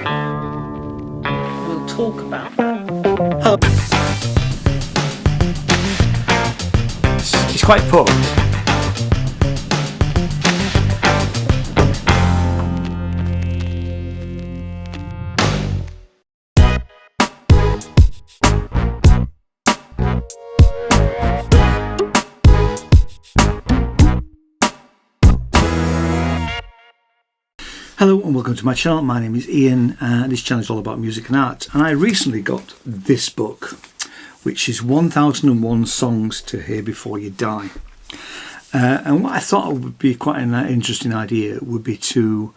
We'll talk about that. It's quite poor. Hello and welcome to my channel. My name is Ian and this channel is all about music and art, and I recently got this book, which is 1001 Songs to Hear Before You Die. And what I thought would be quite an interesting idea would be to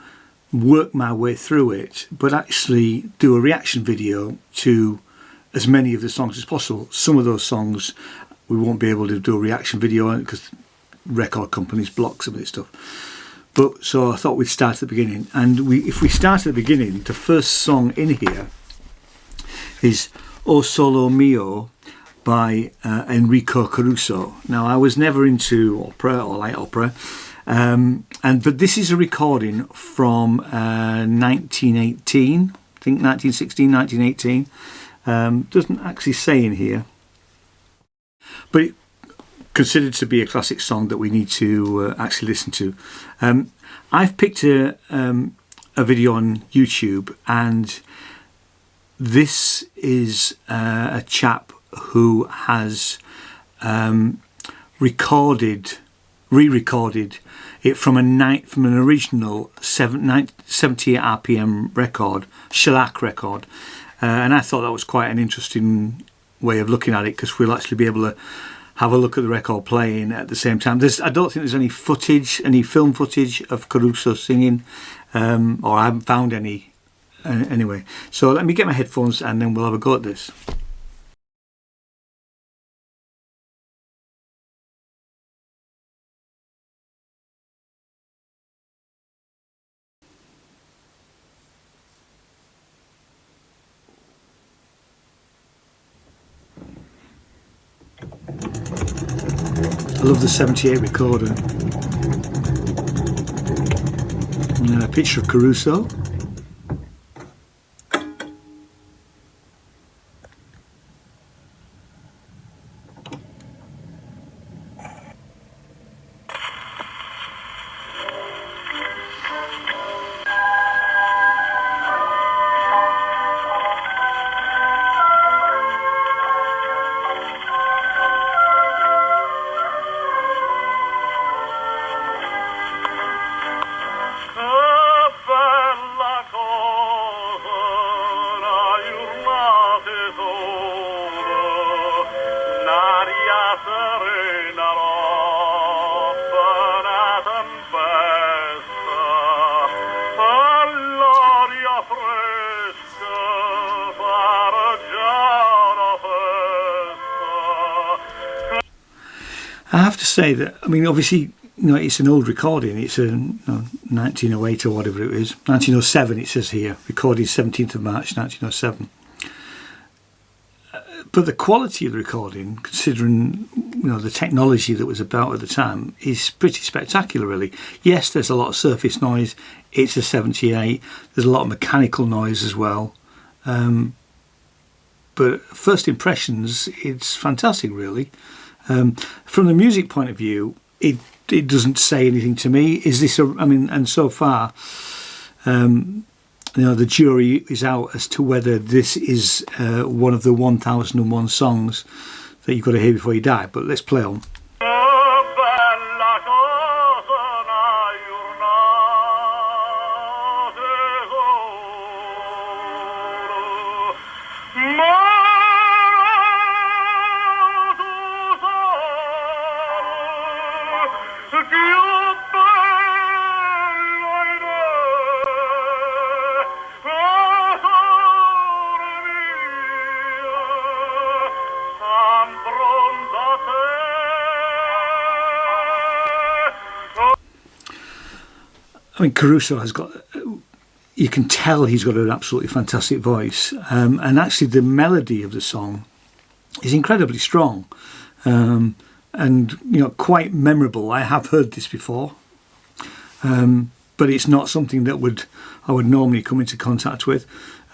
work my way through it, but actually do a reaction video to as many of the songs as possible. Some of those songs we won't be able to do a reaction video on because record companies block some of this stuff. But so I thought we'd start at the beginning, and if we start at the beginning, the first song in here is O Solo Mio by Enrico Caruso. Now, I was never into opera or light opera, but this is a recording from 1918, I think 1916, 1918. Doesn't actually say in here, but it considered to be a classic song that we need to actually listen to. I've picked a video on YouTube, and this is a chap who has re-recorded it from an original 70 RPM record, shellac record, and I thought that was quite an interesting way of looking at it, because we'll actually be able to have a look at the record playing at the same time. I don't think there's any footage, any film footage of Caruso singing, or I haven't found any anyway. So let me get my headphones and then we'll have a go at this. I love the 78 recorder. And then a picture of Caruso. I have to say that, I mean, obviously, it's an old recording. It's a 1908 or whatever it is. 1907 it says here, recorded 17th of March 1907. But the quality of the recording, considering the technology that was about at the time, is pretty spectacular, really. Yes, there's a lot of surface noise. It's a 78. There's a lot of mechanical noise as well. But first impressions, it's fantastic, really. From the music point of view, it doesn't say anything to me. Is this and so far, the jury is out as to whether this is one of the 1001 songs that you've got to hear before you die. But let's play on. I mean, Caruso has got, you can tell he's got an absolutely fantastic voice, and actually the melody of the song is incredibly strong, and quite memorable. I have heard this before, but it's not something that I would normally come into contact with.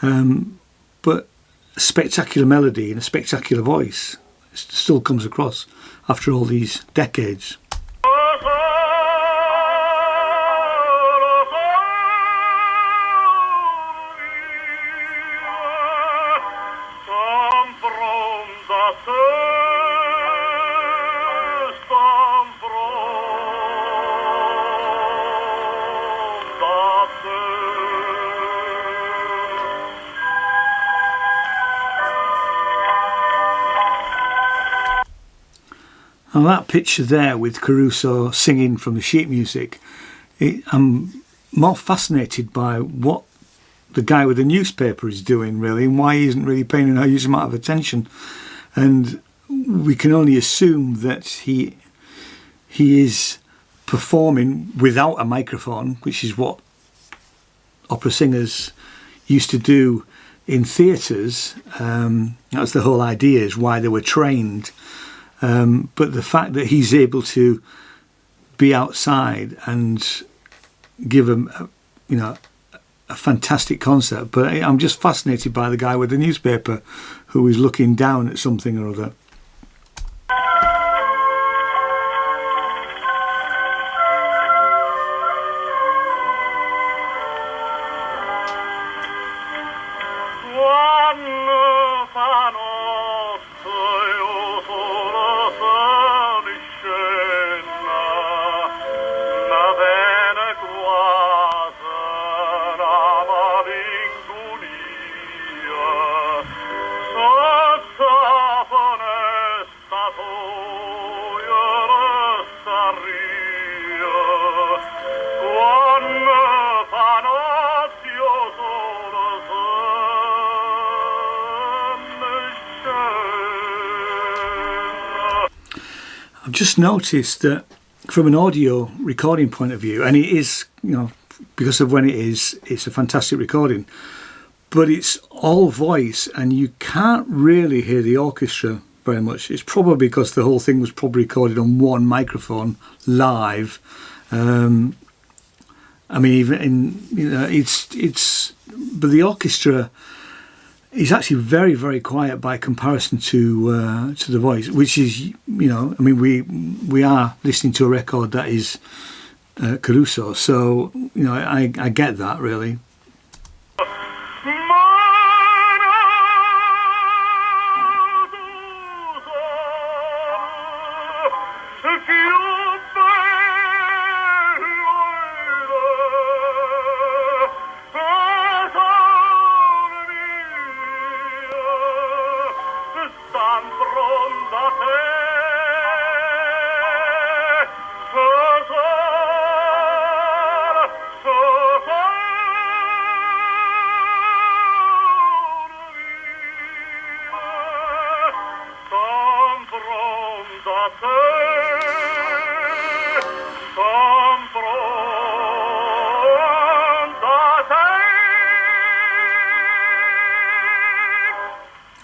But a spectacular melody and a spectacular voice still comes across after all these decades. Now that picture there with Caruso singing from the sheet music, I'm more fascinated by what the guy with the newspaper is doing really, and why he isn't really paying a huge amount of attention. And we can only assume that he is performing without a microphone, which is what opera singers used to do in theatres. That's the whole idea, is why they were trained. But the fact that he's able to be outside and give a fantastic concert. But I'm just fascinated by the guy with the newspaper who is looking down at something or other. I've just noticed that from an audio recording point of view, and it is, because of when it is, it's a fantastic recording, but it's all voice and you can't really hear the orchestra very much. It's probably because the whole thing was probably recorded on one microphone live. Even but the orchestra is actually very, very quiet by comparison to the voice, which is, we are listening to a record that is Caruso, so I get that really.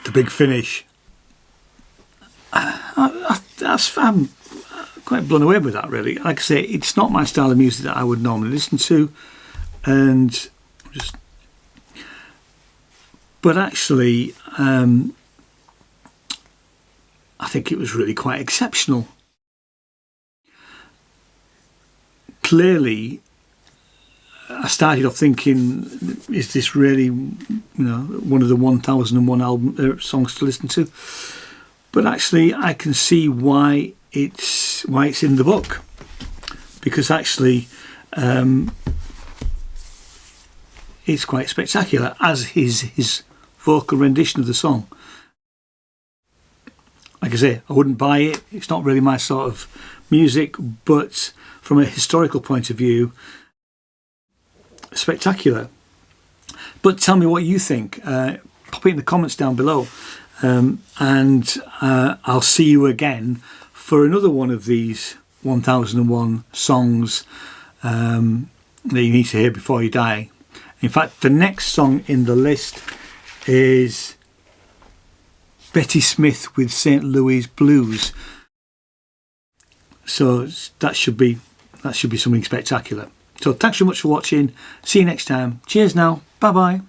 The big finish. I'm quite blown away with that really. Like I say, it's not my style of music that I would normally listen to, but actually I think it was really quite exceptional. Clearly I started off thinking, is this really, one of the 1001 songs to listen to? But actually, I can see why it's in the book, because actually, it's quite spectacular, as his vocal rendition of the song. Like I say, I wouldn't buy it. It's not really my sort of music, but from a historical point of view, spectacular. But tell me what you think. Pop it in the comments down below, and I'll see you again for another one of these 1001 songs that you need to hear before you die. In fact, the next song in the list is Betty Smith with St. Louis Blues. So that should be something spectacular. So thanks so much for watching. See you next time. Cheers now. Bye bye.